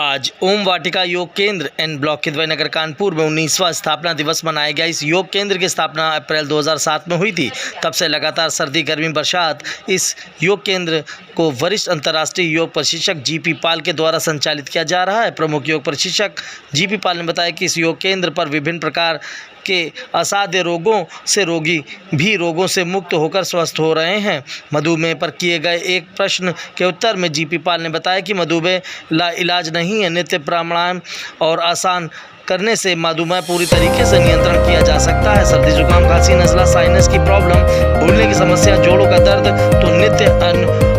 आज ओम वाटिका योग केंद्र एन ब्लॉक किदवई नगर कानपुर में 19वां स्थापना दिवस मनाया गया। इस योग केंद्र की स्थापना अप्रैल 2007 में हुई थी। तब से लगातार सर्दी, गर्मी, बरसात इस योग केंद्र को वरिष्ठ अंतर्राष्ट्रीय योग प्रशिक्षक जीपी पाल के द्वारा संचालित किया जा रहा है। प्रमुख योग प्रशिक्षक जीपी पाल ने बताया कि इस योग केंद्र पर विभिन्न प्रकार के असाध्य रोगों से रोगी भी रोगों से मुक्त होकर स्वस्थ हो रहे हैं। मधुमेह पर किए गए एक प्रश्न के उत्तर में जीपी पाल ने बताया कि मधुमेह ला इलाज नहीं है। नित्य प्राणायाम और आसान करने से मधुमेह पूरी तरीके से नियंत्रण किया जा सकता है। सर्दी, जुकाम, खांसी, नज़ला, साइनस की प्रॉब्लम, भूलने की समस्या, जोड़ों का दर्द तो नित्य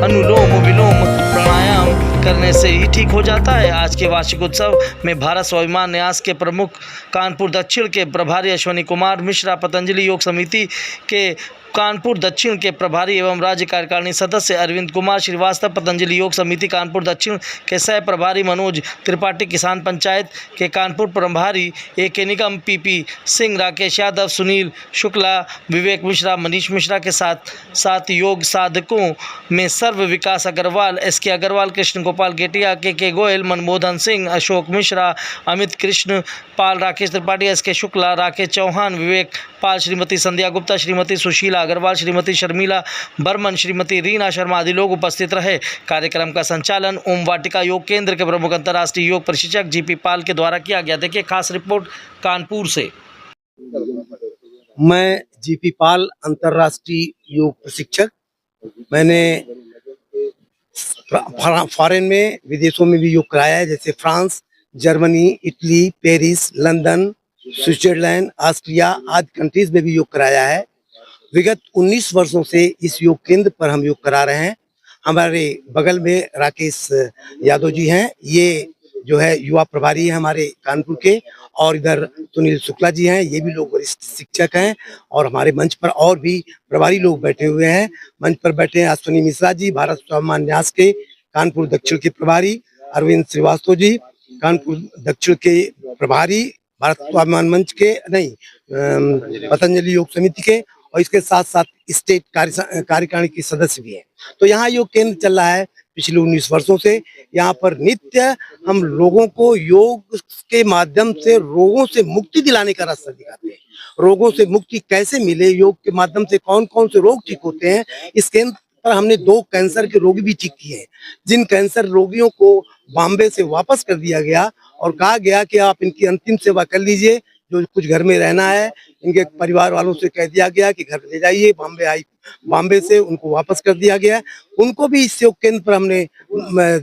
अनुलोम विलोम प्राणायाम करने से ही ठीक हो जाता है। आज के वार्षिक उत्सव में भारत स्वाभिमान न्यास के प्रमुख, कानपुर दक्षिण के प्रभारी अश्वनी कुमार मिश्रा, पतंजलि योग समिति के कानपुर दक्षिण के प्रभारी एवं राज्य कार्यकारिणी सदस्य अरविंद कुमार श्रीवास्तव, पतंजलि योग समिति कानपुर दक्षिण के सह प्रभारी मनोज त्रिपाठी, किसान पंचायत के कानपुर प्रभारी ए.के. निगम, पीपी सिंह, राकेश यादव, सुनील शुक्ला, विवेक मिश्रा, मनीष मिश्रा के साथ योग साधकों में सर्व विकास अग्रवाल, एस.के. अग्रवाल, कृष्ण गोपाल गेटिया, के गोयल, मनमोहन सिंह, अशोक मिश्रा, अमित कृष्ण पाल, राकेश त्रिपाठी, एस.के. शुक्ला, राकेश चौहान, विवेक पाल, श्रीमती संध्या गुप्ता, श्रीमती सुशीला अग्रवाल, श्रीमती शर्मिला बर्मन, श्रीमती रीना शर्मा आदि लोग उपस्थित रहे। कार्यक्रम का संचालन ओम वाटिका योग केंद्र के प्रमुख अंतर्राष्ट्रीय योग प्रशिक्षक जीपी पाल के द्वारा किया गया। देखिए खास रिपोर्ट कानपुर से। मैं जीपी पाल, अंतर्राष्ट्रीय योग प्रशिक्षक। मैंने फॉरेन में, विदेशों में भी योग कराया है, जैसे France, Germany, Italy, Paris, London, Switzerland, Austria आदि कंट्रीज में भी योग कराया है। विगत 19 वर्षों से इस योग केंद्र पर हम योग करा रहे हैं। हमारे बगल में राकेश यादव जी हैं, ये जो है युवा प्रभारी है हमारे कानपुर के, और इधर सुनील शुक्ला जी हैं, ये भी लोग वरिष्ठ शिक्षक हैं। और हमारे मंच पर और भी प्रभारी लोग बैठे हुए हैं। मंच पर बैठे हैं अश्वनी मिश्रा जी, भारत स्वाभिमान न्यास के कानपुर दक्षिण के प्रभारी, अरविंद श्रीवास्तव जी, कानपुर दक्षिण के प्रभारी, भारत स्वाभिमान मंच के पतंजलि योग समिति के, और इसके साथ साथ स्टेट कार्यकारिणी के सदस्य भी हैं। तो यहाँ योग केंद्र चल रहा है पिछले 19 वर्षों से। यहाँ पर नित्य हम लोगों को योग के माध्यम से रोगों से मुक्ति दिलाने का रास्ता दिखाते हैं। रोगों से मुक्ति कैसे मिले, योग के माध्यम से कौन कौन से रोग ठीक होते हैं। इस केंद्र पर हमने 2 कैंसर के रोगी भी ठीक किए हैं, जिन कैंसर रोगियों को बॉम्बे से वापस कर दिया गया और कहा गया कि आप इनकी अंतिम सेवा कर लीजिए, जो कुछ घर में रहना है। इनके परिवार वालों से कह दिया गया कि घर ले जाइए। बॉम्बे से उनको वापस कर दिया गया। उनको भी इस योग केंद्र पर हमने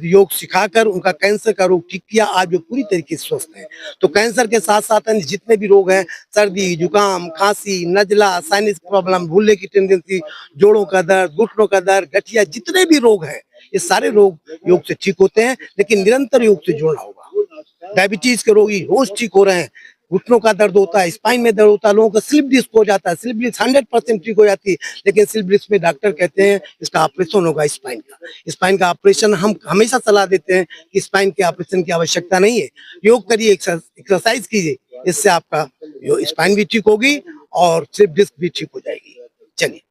योग सिखाकर उनका कैंसर का रोग ठीक किया। आज वो पूरी तरीके से स्वस्थ हैं। तो कैंसर के साथ साथ अन्य जितने भी रोग हैं, सर्दी, जुकाम, खांसी, नजला, साइनस प्रॉब्लम, भूलने की टेंडेंसी, जोड़ों का दर्द, घुटनों का दर्द, गठिया, जितने भी रोग हैं, ये सारे रोग योग से ठीक होते हैं। लेकिन निरंतर योग से जुड़ना होगा। डायबिटीज के रोगी रोज ठीक हो रहे हैं। घुटनों का दर्द होता है, स्पाइन में दर्द होता है, लोगों का स्लिप डिस्क हो जाता है। स्लिप डिस्क 100% ठीक हो जाती है, लेकिन स्लिप डिस्क में डॉक्टर कहते हैं इसका ऑपरेशन होगा। स्पाइन का ऑपरेशन हम हमेशा सलाह देते हैं कि स्पाइन के ऑपरेशन की आवश्यकता नहीं है। योग करिए, एक्सरसाइज कीजिए, इससे आपका स्पाइन भी ठीक होगी और स्लिप डिस्क भी ठीक हो जाएगी। चलिए।